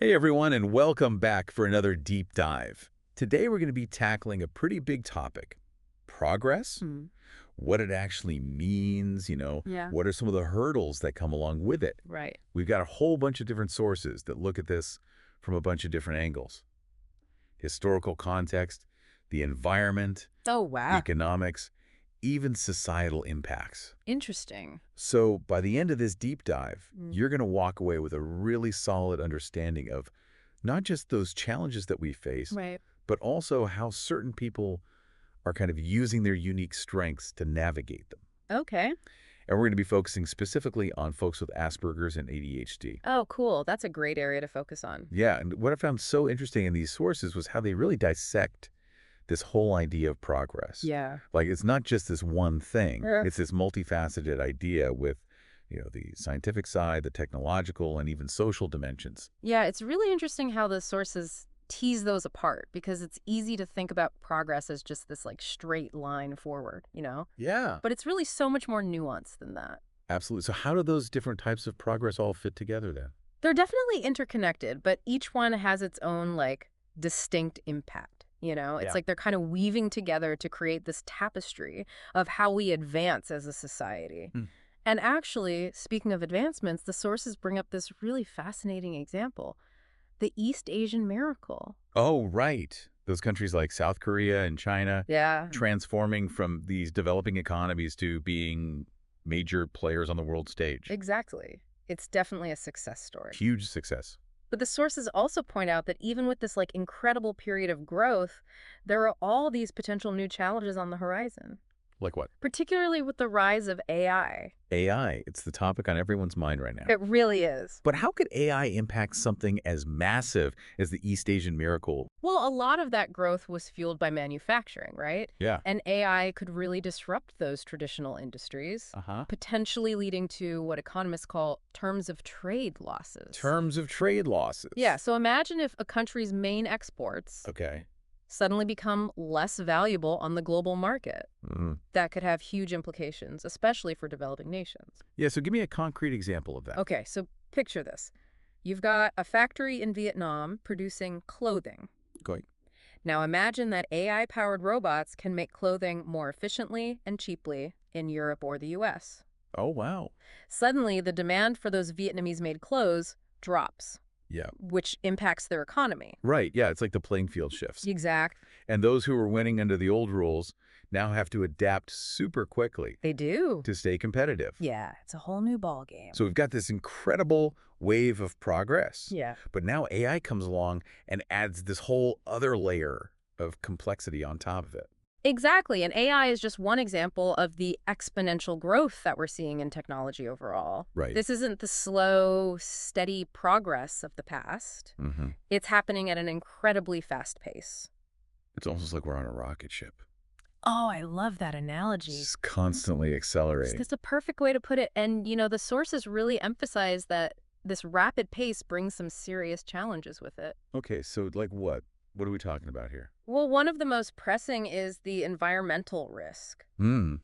Hey everyone, and welcome back for another deep dive. Today we're going to be tackling a pretty big topic. Progress? Mm. What it actually means, Yeah. what are some of the hurdles that come along with it? Right. We've got a whole bunch of different sources that look at this from a bunch of different angles. Historical context, the environment, Oh, the wow. economics, even societal impacts. Interesting. So by the end of this deep dive, Mm. you're going to walk away with a really solid understanding of not just those challenges that we face, Right. but also how certain people are kind of using their unique strengths to navigate them. Okay. And we're going to be focusing specifically on folks with Asperger's and ADHD. Oh, cool. That's a great area to focus on. Yeah, and what I found so interesting in these sources was how they really dissect this whole idea of progress. Yeah. Like, it's not just this one thing. Yeah. It's this multifaceted idea with, the scientific side, the technological, and even social dimensions. Yeah, it's really interesting how the sources tease those apart because it's easy to think about progress as just this straight line forward. Yeah. But it's really so much more nuanced than that. Absolutely. So how do those different types of progress all fit together then? They're definitely interconnected, but each one has its own distinct impact. It's Yeah. like they're kind of weaving together to create this tapestry of how we advance as a society. Hmm. And actually, speaking of advancements, the sources bring up this really fascinating example, the East Asian miracle. Oh, right. Those countries like South Korea and China Yeah. transforming from these developing economies to being major players on the world stage. Exactly. It's definitely a success story. Huge success. But the sources also point out that even with this incredible period of growth, there are all these potential new challenges on the horizon, Like what? particularly with the rise of AI. AI. It's the topic on everyone's mind right now. It really is. But how could AI impact something as massive as the East Asian miracle? Well, a lot of that growth was fueled by manufacturing, right? Yeah. And AI could really disrupt those traditional industries, Uh-huh. potentially leading to what economists call terms of trade losses. Terms of trade losses. Yeah, so imagine if a country's main exports Okay. suddenly become less valuable on the global market. Mm. That could have huge implications, especially for developing nations. Yeah, so give me a concrete example of that. Okay, so picture this. You've got a factory in Vietnam producing clothing. Going. Now imagine that AI-powered robots can make clothing more efficiently and cheaply in Europe or the US. Oh, wow. Suddenly, the demand for those Vietnamese-made clothes drops, Yeah. which impacts their economy. Right. Yeah, it's like the playing field shifts. Exact. And those who were winning under the old rules now have to adapt super quickly They do. to stay competitive. Yeah, it's a whole new ballgame. So we've got this incredible wave of progress. Yeah. But now AI comes along and adds this whole other layer of complexity on top of it. Exactly, and AI is just one example of the exponential growth that we're seeing in technology overall. Right. This isn't the slow, steady progress of the past. Mm-hmm. It's happening at an incredibly fast pace. It's almost like we're on a rocket ship. Oh, I love that analogy. Just constantly accelerating. That's a perfect way to put it. And, the sources really emphasize that this rapid pace brings some serious challenges with it. Okay, so like what? What are we talking about here? Well, one of the most pressing is the environmental risk.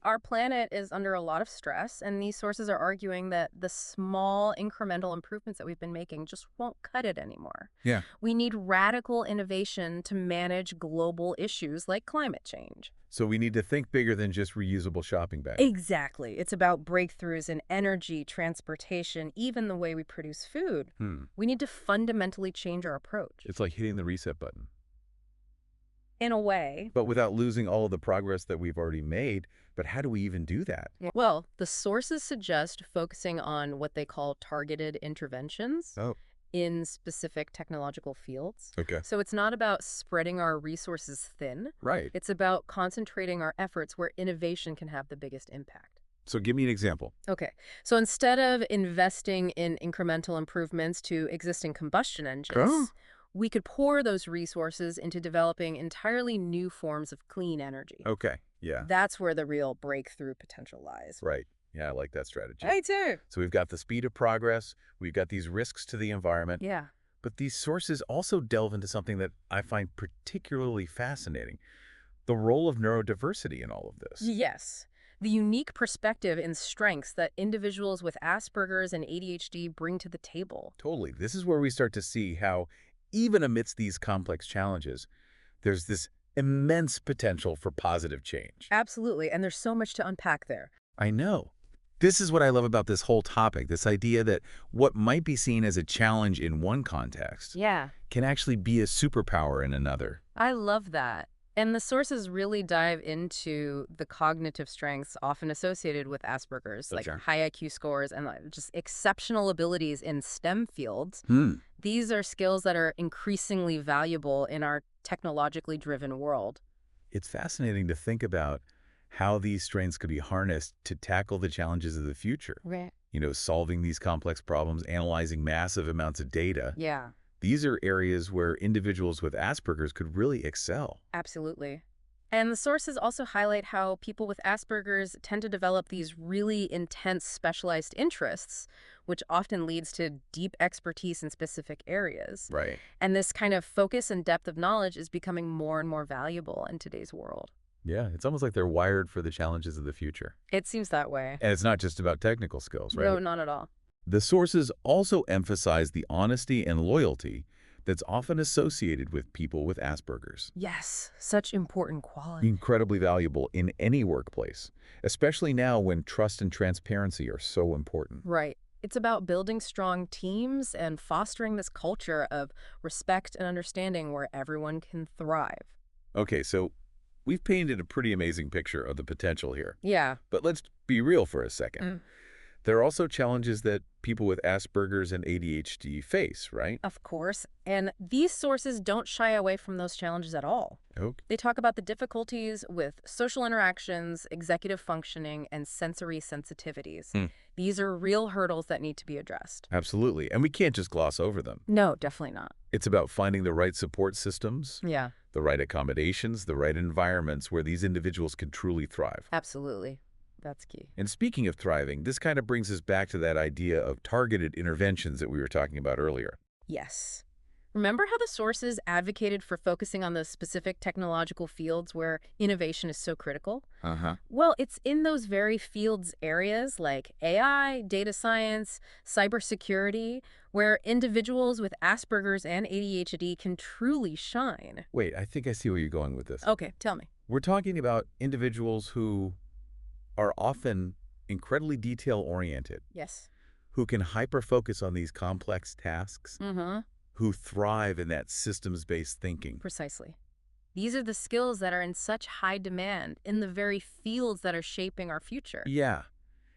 Our planet is under a lot of stress, and these sources are arguing that the small incremental improvements that we've been making just won't cut it anymore. Yeah. We need radical innovation to manage global issues like climate change. So we need to think bigger than just reusable shopping bags. Exactly. It's about breakthroughs in energy, transportation, even the way we produce food. We need to fundamentally change our approach. It's like hitting the reset button. In a way. But without losing all of the progress that we've already made. But how do we even do that? Well, the sources suggest focusing on what they call targeted interventions in specific technological fields. Okay. So it's not about spreading our resources thin. Right. It's about concentrating our efforts where innovation can have the biggest impact. So give me an example. Okay. So instead of investing in incremental improvements to existing combustion engines, we could pour those resources into developing entirely new forms of clean energy. Okay. Yeah. That's where the real breakthrough potential lies. Right. Yeah, I like that strategy. I too. So we've got the speed of progress. We've got these risks to the environment. Yeah. But these sources also delve into something that I find particularly fascinating. The role of neurodiversity in all of this. Yes. the unique perspective and strengths that individuals with Asperger's and ADHD bring to the table. Totally. This is where we start to see how, even amidst these complex challenges, there's this immense potential for positive change. Absolutely, and there's so much to unpack there. I know. This is what I love about this whole topic, this idea that what might be seen as a challenge in one context Yeah, can actually be a superpower in another. I love that. And the sources really dive into the cognitive strengths often associated with Asperger's, like Sure. high IQ scores and just exceptional abilities in STEM fields. These are skills that are increasingly valuable in our technologically driven world. It's fascinating to think about how these strengths could be harnessed to tackle the challenges of the future. Right. Solving these complex problems, analyzing massive amounts of data. Yeah, These are areas where individuals with Asperger's could really excel. absolutely. And the sources also highlight how people with Asperger's tend to develop these really intense specialized interests, which often leads to deep expertise in specific areas. Right. And this kind of focus and depth of knowledge is becoming more and more valuable in today's world. Yeah, it's almost like they're wired for the challenges of the future. It seems that way. And it's not just about technical skills, right? No, not at all. The sources also emphasize the honesty and loyalty that's often associated with people with Asperger's. Yes, such important quality. Incredibly valuable in any workplace, especially now when trust and transparency are so important. Right. It's about building strong teams and fostering this culture of respect and understanding where everyone can thrive. Okay, so we've painted a pretty amazing picture of the potential here. Yeah. But let's be real for a second. There are also challenges that people with Asperger's and ADHD face, right? Of course. And these sources don't shy away from those challenges at all. Okay. They talk about the difficulties with social interactions, executive functioning, and sensory sensitivities. These are real hurdles that need to be addressed. Absolutely. And we can't just gloss over them. No, definitely not. It's about finding the right support systems, Yeah, the right accommodations, the right environments where these individuals can truly thrive. absolutely. That's key. And speaking of thriving, this kind of brings us back to that idea of targeted interventions that we were talking about earlier. Yes. Remember how the sources advocated for focusing on those specific technological fields where innovation is so critical? Well, it's in those very fields areas like AI, data science, cybersecurity, where individuals with Asperger's and ADHD can truly shine. Wait, I think I see where you're going with this. Okay, tell me. We're talking about individuals who are often incredibly detail-oriented, Yes. who can hyper-focus on these complex tasks, Mm-hmm. who thrive in that systems-based thinking. Precisely. These are the skills that are in such high demand in the very fields that are shaping our future. Yeah.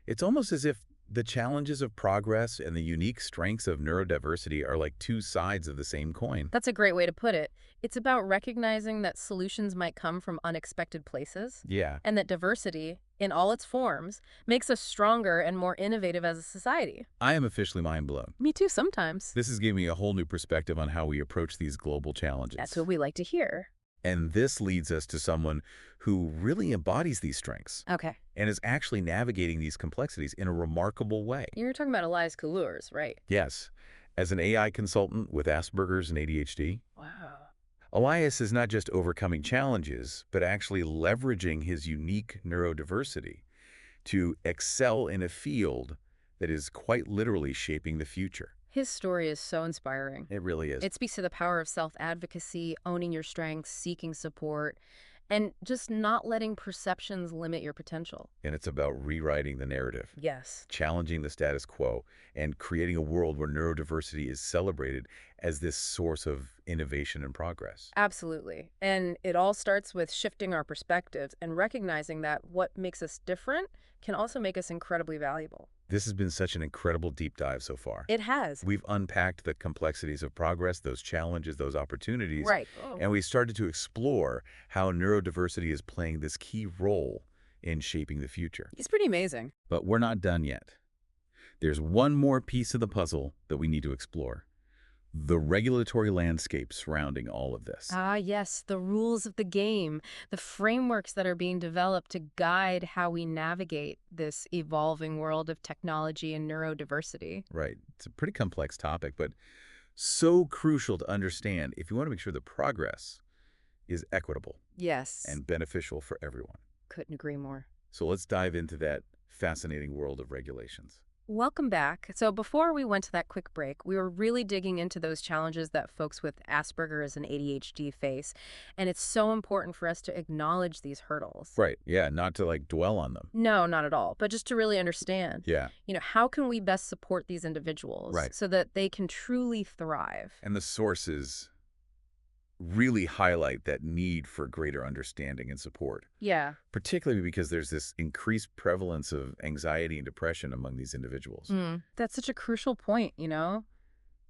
It's almost as if the challenges of progress and the unique strengths of neurodiversity are like two sides of the same coin. That's a great way to put it. It's about recognizing that solutions might come from unexpected places, Yeah. and that diversity, in all its forms, makes us stronger and more innovative as a society. I am officially mind blown. Me too, sometimes. This has given me a whole new perspective on how we approach these global challenges. That's what we like to hear. And this leads us to someone who really embodies these strengths Okay. and is actually navigating these complexities in a remarkable way. You're talking about Elias Kahlurs, right? Yes. As an AI consultant with Asperger's and ADHD, Wow. Elias is not just overcoming challenges, but actually leveraging his unique neurodiversity to excel in a field that is quite literally shaping the future. His story is so inspiring. It really is. It speaks to the power of self-advocacy, owning your strengths, seeking support, and just not letting perceptions limit your potential. And it's about rewriting the narrative, Yes. challenging the status quo, and creating a world where neurodiversity is celebrated as this source of innovation and progress. Absolutely. And it all starts with shifting our perspectives and recognizing that what makes us different can also make us incredibly valuable. This has been such an incredible deep dive so far. It has. We've unpacked the complexities of progress, those challenges, those opportunities, Right. and we started to explore how neurodiversity is playing this key role in shaping the future. He's pretty amazing. But we're not done yet. There's one more piece of the puzzle that we need to explore: the regulatory landscape surrounding all of this. Ah, yes, the rules of the game, the frameworks that are being developed to guide how we navigate this evolving world of technology and neurodiversity. Right. It's a pretty complex topic, but so crucial to understand if you want to make sure the progress is equitable Yes. and beneficial for everyone. Couldn't agree more. So let's dive into that fascinating world of regulations. Welcome back. So before we went to that quick break, we were really digging into those challenges that folks with Asperger's and ADHD face. And it's so important for us to acknowledge these hurdles. Right. Yeah, not to like dwell on them. No, not at all. But just to really understand, Yeah. how can we best support these individuals Right. so that they can truly thrive? And the sources really highlight that need for greater understanding and support, Yeah. particularly because there's this increased prevalence of anxiety and depression among these individuals. That's such a crucial point.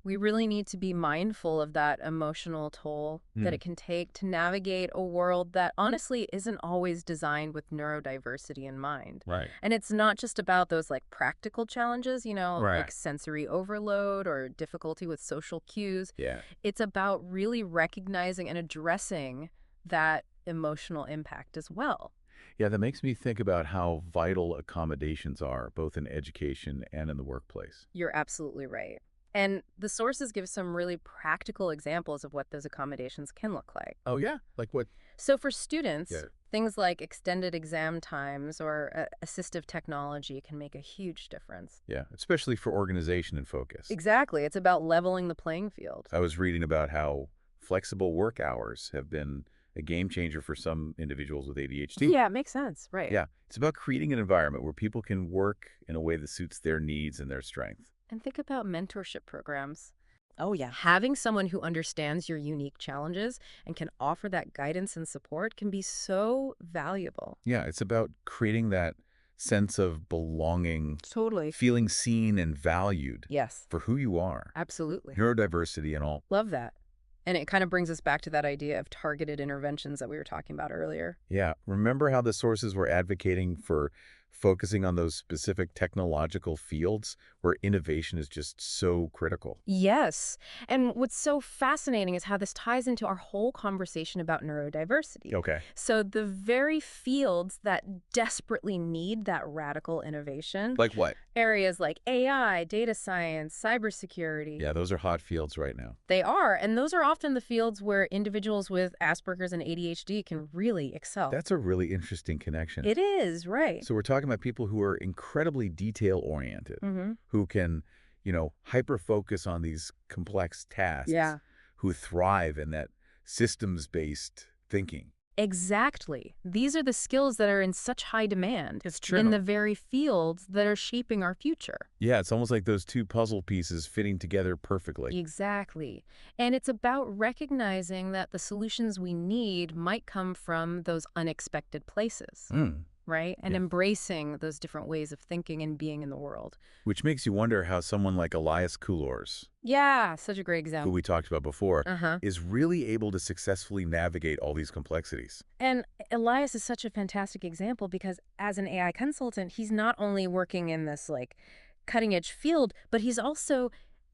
We really need to be mindful of that emotional toll that it can take to navigate a world that honestly isn't always designed with neurodiversity in mind. Right. And it's not just about those like practical challenges, Right. like sensory overload or difficulty with social cues. Yeah. It's about really recognizing and addressing that emotional impact as well. Yeah, that makes me think about how vital accommodations are, both in education and in the workplace. You're absolutely right. And the sources give some really practical examples of what those accommodations can look like. Oh, yeah? Like what? So for students, Yeah. things like extended exam times or assistive technology can make a huge difference. Yeah, especially for organization and focus. Exactly. It's about leveling the playing field. I was reading about how flexible work hours have been a game changer for some individuals with ADHD. Yeah, it makes sense. Right. Yeah, it's about creating an environment where people can work in a way that suits their needs and their strength. And think about mentorship programs. Oh, yeah. Having someone who understands your unique challenges and can offer that guidance and support can be so valuable. Yeah, it's about creating that sense of belonging, Totally. feeling seen and valued Yes. for who you are, Absolutely. neurodiversity and all. Love that. And it kind of brings us back to that idea of targeted interventions that we were talking about earlier. Yeah, remember how the sources were advocating for focusing on those specific technological fields where innovation is just so critical? Yes. And what's so fascinating is how this ties into our whole conversation about neurodiversity. Okay. So the very fields that desperately need that radical innovation, Like what? areas like AI, data science, cybersecurity, Yeah, those are hot fields right now. they are. And those are often the fields where individuals with Asperger's and ADHD can really excel. That's a really interesting connection. It is, right. So we're talking about people who are incredibly detail-oriented, who can, hyper-focus on these complex tasks, Yeah. who thrive in that systems-based thinking. Exactly. These are the skills that are in such high demand It's true. in the very fields that are shaping our future. Yeah, it's almost like those two puzzle pieces fitting together perfectly. Exactly. And it's about recognizing that the solutions we need might come from those unexpected places, right? And Yeah. embracing those different ways of thinking and being in the world. Which makes you wonder how someone like Elias Coulors, Yeah, such a great who example. we talked about before, Uh-huh. is really able to successfully navigate all these complexities. And Elias is such a fantastic example because as an AI consultant, he's not only working in this like cutting edge field, but he's also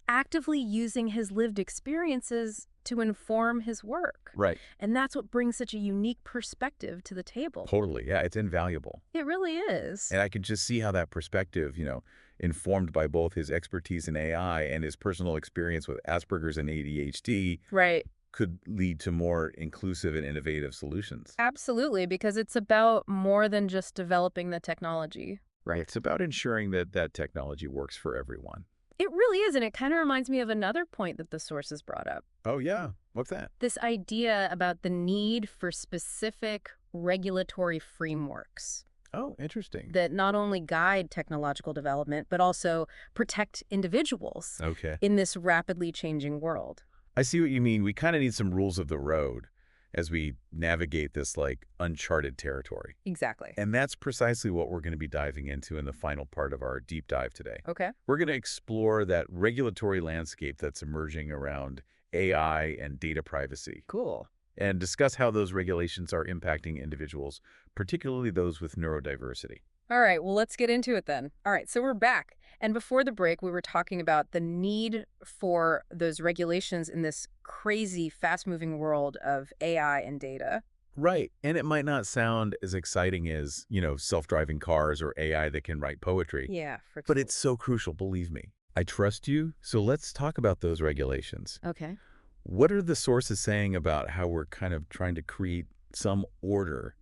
actively using his lived experiences to inform his work. Right. And that's what brings such a unique perspective to the table. Totally. Yeah, it's invaluable. It really is. And I can just see how that perspective, informed by both his expertise in AI and his personal experience with Asperger's and ADHD, Right. could lead to more inclusive and innovative solutions. Absolutely, because it's about more than just developing the technology. Right. It's about ensuring that that technology works for everyone. It really is, and it kind of reminds me of another point that the sources brought up. Oh, yeah. What's that? This idea about the need for specific regulatory frameworks Oh, interesting. that not only guide technological development, but also protect individuals Okay. in this rapidly changing world. I see what you mean. We kind of need some rules of the road as we navigate this uncharted territory. Exactly. And that's precisely what we're going to be diving into in the final part of our deep dive today. Okay. We're going to explore that regulatory landscape that's emerging around AI and data privacy, Cool. and discuss how those regulations are impacting individuals, particularly those with neurodiversity. All right, well, let's get into it then. All right, so we're back. And before the break, we were talking about the need for those regulations in this crazy, fast-moving world of AI and data. Right. And it might not sound as exciting as, self-driving cars or AI that can write poetry. Yeah, But it's so crucial, believe me. I trust you, so let's talk about those regulations. Okay. What are the sources saying about how we're kind of trying to create some order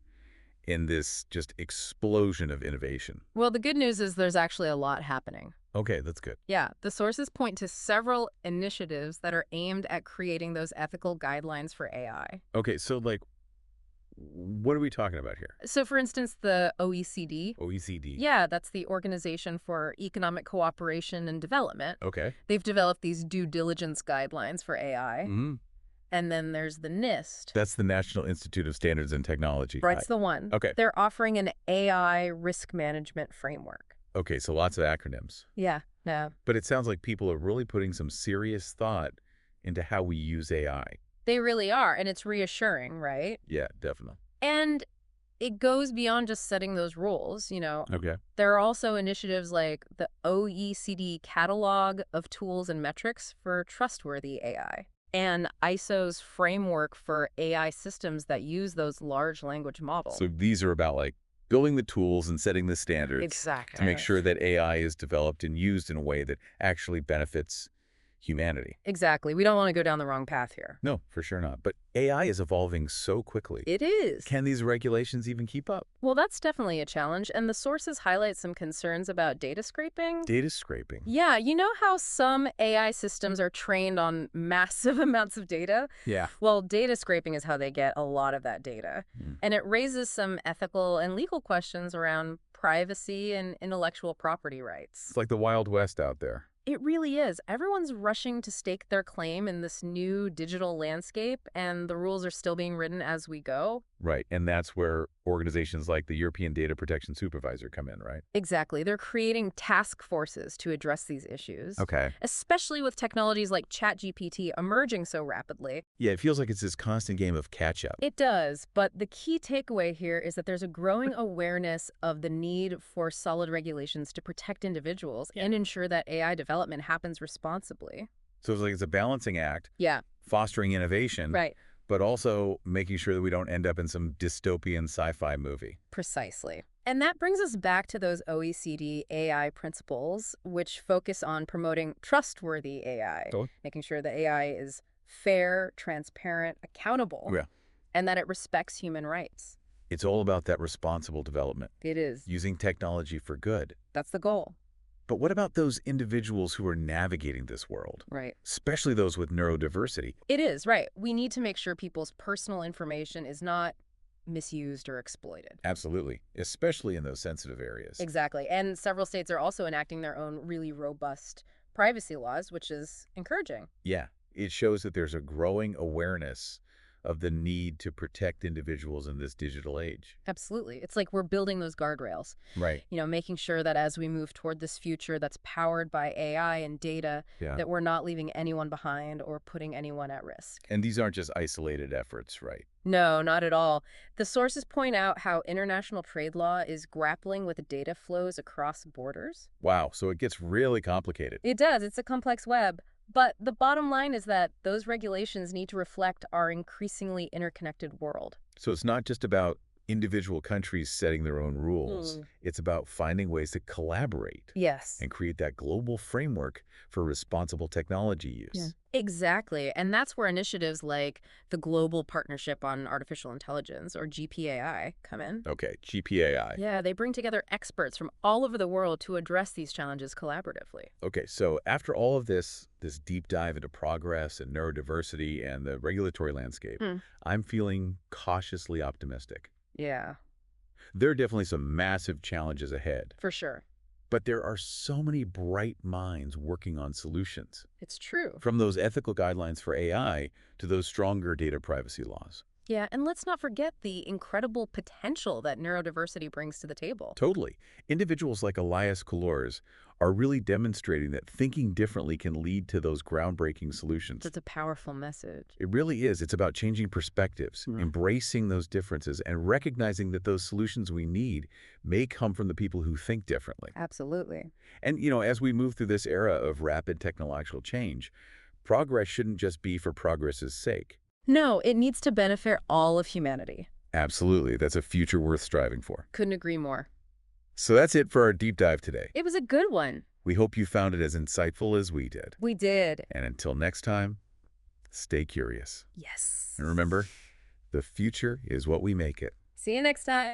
in this just explosion of innovation? Well, the good news is there's actually a lot happening. Okay, that's good. Yeah, the sources point to several initiatives that are aimed at creating those ethical guidelines for AI. Okay, so like, what are we talking about here? So, for instance, the OECD. OECD. Yeah, that's the Organization for Economic Cooperation and Development. Okay. They've developed these due diligence guidelines for AI. Mm-hmm. And then there's the NIST. That's the National Institute of Standards and Technology. Right's the one. Okay. They're offering an AI risk management framework. Okay, so lots of acronyms. Yeah, no. But it sounds like people are really putting some serious thought into how we use AI. They really are, and it's reassuring, right? Yeah, definitely. And it goes beyond just setting those rules, Okay. There are also initiatives like the OECD Catalog of Tools and Metrics for Trustworthy AI and ISO's framework for AI systems that use those large language models. So these are about like building the tools and setting the standards Exactly. to make sure that AI is developed and used in a way that actually benefits humanity. Exactly. We don't want to go down the wrong path here. No, for sure not. But AI is evolving so quickly. It is. Can these regulations even keep up? Well, that's definitely a challenge, and the sources highlight some concerns about data scraping. Data scraping. Yeah, you know how some AI systems are trained on massive amounts of data? Yeah. Well, data scraping is how they get a lot of that data. Mm. And it raises some ethical and legal questions around privacy and intellectual property rights. It's like the Wild West out there. It really is. Everyone's rushing to stake their claim in this new digital landscape, and the rules are still being written as we go. Right. And that's where organizations like the European Data Protection Supervisor come in, right? Exactly. They're creating task forces to address these issues. Okay. Especially with technologies like ChatGPT emerging so rapidly. Yeah, it feels like it's this constant game of catch-up. It does, but the key takeaway here is that there's a growing awareness of the need for solid regulations to protect individuals and ensure that AI development happens responsibly. So it's like it's a balancing act. Yeah. Fostering innovation. Right. But also making sure that we don't end up in some dystopian sci-fi movie. Precisely. And that brings us back to those OECD AI principles, which focus on promoting trustworthy AI, making sure that AI is fair, transparent, accountable, and that it respects human rights. It's all about that responsible development. It is. Using technology for good. That's the goal. But what about those individuals who are navigating this world? Right. Especially those with neurodiversity. It is, right. We need to make sure people's personal information is not misused or exploited. Absolutely. Especially in those sensitive areas. Exactly. And several states are also enacting their own really robust privacy laws, which is encouraging. Yeah. It shows that there's a growing awareness of the need to protect individuals in this digital age. Absolutely. It's like we're building those guardrails. Right. Making sure that as we move toward this future that's powered by AI and data, that we're not leaving anyone behind or putting anyone at risk. And these aren't just isolated efforts, right? No, not at all. The sources point out how international trade law is grappling with data flows across borders. Wow. So it gets really complicated. It does. It's a complex web. But the bottom line is that those regulations need to reflect our increasingly interconnected world. So it's not just about individual countries setting their own rules. It's about finding ways to collaborate. Yes. And create that global framework for responsible technology use. Yeah. Exactly. And that's where initiatives like the Global Partnership on Artificial Intelligence, or GPAI, come in. Okay, GPAI. Yeah, they bring together experts from all over the world to address these challenges collaboratively. Okay, so after all of this deep dive into progress and neurodiversity and the regulatory landscape, I'm feeling cautiously optimistic. Yeah. There are definitely some massive challenges ahead. For sure. But there are so many bright minds working on solutions. It's true. From those ethical guidelines for AI to those stronger data privacy laws. Yeah, and let's not forget the incredible potential that neurodiversity brings to the table. Totally. Individuals like Elias Colors are really demonstrating that thinking differently can lead to those groundbreaking solutions. That's a powerful message. It really is. It's about changing perspectives, embracing those differences, and recognizing that those solutions we need may come from the people who think differently. Absolutely. And, as we move through this era of rapid technological change, progress shouldn't just be for progress's sake. No, it needs to benefit all of humanity. Absolutely. That's a future worth striving for. Couldn't agree more. So that's it for our deep dive today. It was a good one. We hope you found it as insightful as we did. We did. And until next time, stay curious. Yes. And remember, the future is what we make it. See you next time.